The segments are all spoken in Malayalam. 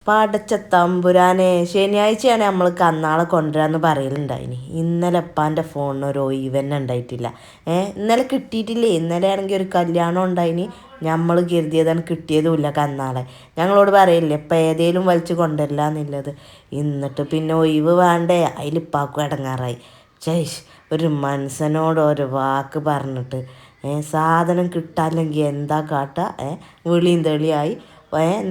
പടച്ച തമ്പുരാനെ ശനിയാഴ്ചയാണ് നമ്മൾ കന്നാളെ കൊണ്ടുവരാന്ന് പറയലുണ്ടായിനി. ഇന്നലെ ഉപ്പാൻ്റെ ഫോണിന് ഒരു ഒഴിവന്നെ ഉണ്ടായിട്ടില്ല. ഇന്നലെ കിട്ടിയിട്ടില്ലേ. ഇന്നലെ ആണെങ്കിൽ ഒരു കല്യാണം ഉണ്ടായിനി. നമ്മൾ കരുതിയതാണ്, കിട്ടിയതുമില്ല കന്നാളെ. ഞങ്ങളോട് പറയില്ലേ ഇപ്പം ഏതേലും വലിച്ച് കൊണ്ടുവരില്ല എന്നുള്ളത്. എന്നിട്ട് പിന്നെ ഒഴിവ് വേണ്ടേ, അതിലിപ്പാക്കും ഇടങ്ങാറായി. ചേഷ് ഒരു മനസ്സനോട് ഒരു വാക്ക് പറഞ്ഞിട്ട് സാധനം കിട്ടാല്ലെങ്കിൽ എന്താ കാട്ടുക. വിളിയും തെളിയായി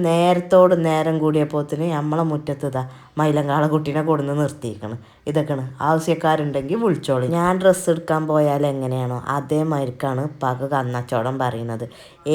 നേരത്തോട് നേരം കൂടിയപ്പോത്തിന് നമ്മളെ മുറ്റത്ത് മൈലങ്കാള കുട്ടീനെ കൊടുന്ന് നിർത്തിയിരിക്കണം. ഇതൊക്കെയാണ് ആവശ്യക്കാരുണ്ടെങ്കിൽ വിളിച്ചോളി. ഞാൻ ഡ്രസ്സ് എടുക്കാൻ പോയാൽ എങ്ങനെയാണോ അതേമാതിരിക്കാണ് പക കന്നച്ചോടം പറയുന്നത്.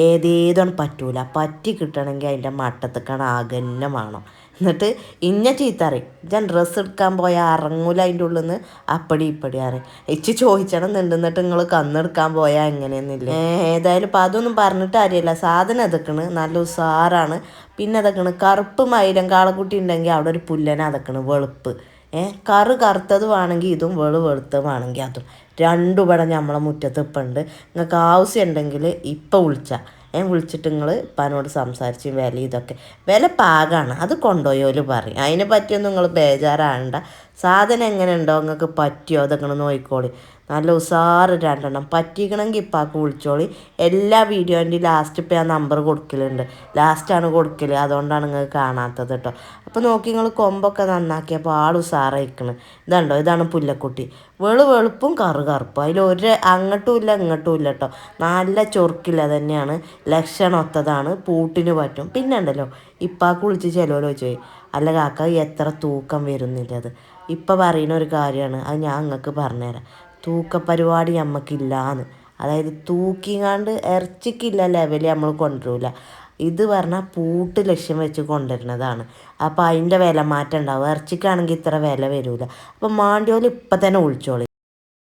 ഏതേതും പറ്റൂല, പറ്റി കിട്ടണമെങ്കിൽ അതിൻ്റെ മട്ടത്തേക്കാണ് ആഗന്യമാണോ. എന്നിട്ട് ഇന്ന ചീത്തറിയും, ഞാൻ ഡ്രസ്സ് എടുക്കാൻ പോയാൽ ഇറങ്ങൂല അതിൻ്റെ ഉള്ളിൽ നിന്ന് അപ്പടി ഇപ്പടി അറിയും. ഇച്ച് ചോദിച്ചണം എന്നുണ്ടെന്നിട്ട് നിങ്ങൾ കന്നെടുക്കാൻ പോയാൽ എങ്ങനെയെന്നില്ല. ഏതായാലും ഇപ്പം അതൊന്നും പറഞ്ഞിട്ട് അറിയില്ല. സാധനം അതൊക്കെയാണ്, നല്ല ഉസാറാണ്. പിന്നെ അതൊക്കെയാണ് കറുപ്പ് മൈലം കാളക്കുട്ടി ഉണ്ടെങ്കിൽ അവിടെ ഒരു പുല്ലന അതൊക്കെയാണ് വെളുപ്പ്. കറുത്തത് വേണമെങ്കിൽ ഇതും വെളുത്തത് വേണമെങ്കിൽ അതും രണ്ടും ഇവിടെ നമ്മളെ മുറ്റത്ത് ഇപ്പം ഉണ്ട്. നിങ്ങൾക്ക് ആവശ്യം ഉണ്ടെങ്കിൽ ഇപ്പം വിളിച്ചിട്ട് നിങ്ങൾ ഇപ്പനോട് സംസാരിച്ച് വില ഇതൊക്കെ വില പാകമാണ്, അത് കൊണ്ടുപോയോല് പറയും. അതിനെ പറ്റിയൊന്നും നിങ്ങൾ ബേജാറാകണ്ട. സാധനം എങ്ങനെ ഉണ്ടോ നിങ്ങൾക്ക് പറ്റിയോ അതൊക്കെ നോക്കിക്കോളി. നല്ല ഉസാറ് രണ്ടെണ്ണം പറ്റിക്കണമെങ്കിൽ ഇപ്പാക്ക് വിളിച്ചോളി. എല്ലാ വീഡിയോൻ്റെ ലാസ്റ്റ് ഇപ്പം ഞാൻ നമ്പർ കൊടുക്കലുണ്ട്. ലാസ്റ്റാണ് കൊടുക്കൽ, അതുകൊണ്ടാണ് നിങ്ങൾക്ക് കാണാത്തത് കേട്ടോ. അപ്പോൾ നോക്കി നിങ്ങൾ കൊമ്പൊക്കെ നന്നാക്കിയപ്പോൾ ആൾ ഉസാറായിക്കണം. ഇതുണ്ടോ, ഇതാണ് പുല്ലക്കുട്ടി. വെളുപ്പും കറുപ്പും, അതിലൊരു അങ്ങോട്ടും ഇല്ല ഇങ്ങോട്ടും ഇല്ല കേട്ടോ. നല്ല ചൊറുക്കില്ല തന്നെയാണ്, ലക്ഷണം ഒത്തതാണ്, പൂട്ടിന് പറ്റും. പിന്നെ ഉണ്ടല്ലോ ഇപ്പാക്ക് വിളിച്ച് ചിലവരോ ചോദിച്ചു, അല്ല കാക്ക എത്ര തൂക്കം വരുന്നില്ലത്. ഇപ്പം പറയുന്ന ഒരു കാര്യമാണ്, അത് ഞാൻ നിങ്ങൾക്ക് പറഞ്ഞുതരാം. തൂക്കപ്പരിപാടി നമുക്കില്ലാന്ന്, അതായത് തൂക്കിങ്ങാണ്ട് ഇറച്ചിക്കില്ല ലെവല് നമ്മൾ കൊണ്ടുവരില്ല. ഇത് പറഞ്ഞാൽ പൂട്ട് ലക്ഷ്യം വെച്ച് കൊണ്ടുവരുന്നതാണ്. അപ്പോൾ അതിൻ്റെ വില മാറ്റം ഉണ്ടാവും. ഇറച്ചിക്കാണെങ്കിൽ ഇത്ര വില വരില്ല. അപ്പോൾ മാണ്ടിയോല് ഇപ്പം തന്നെ വിളിച്ചോളി.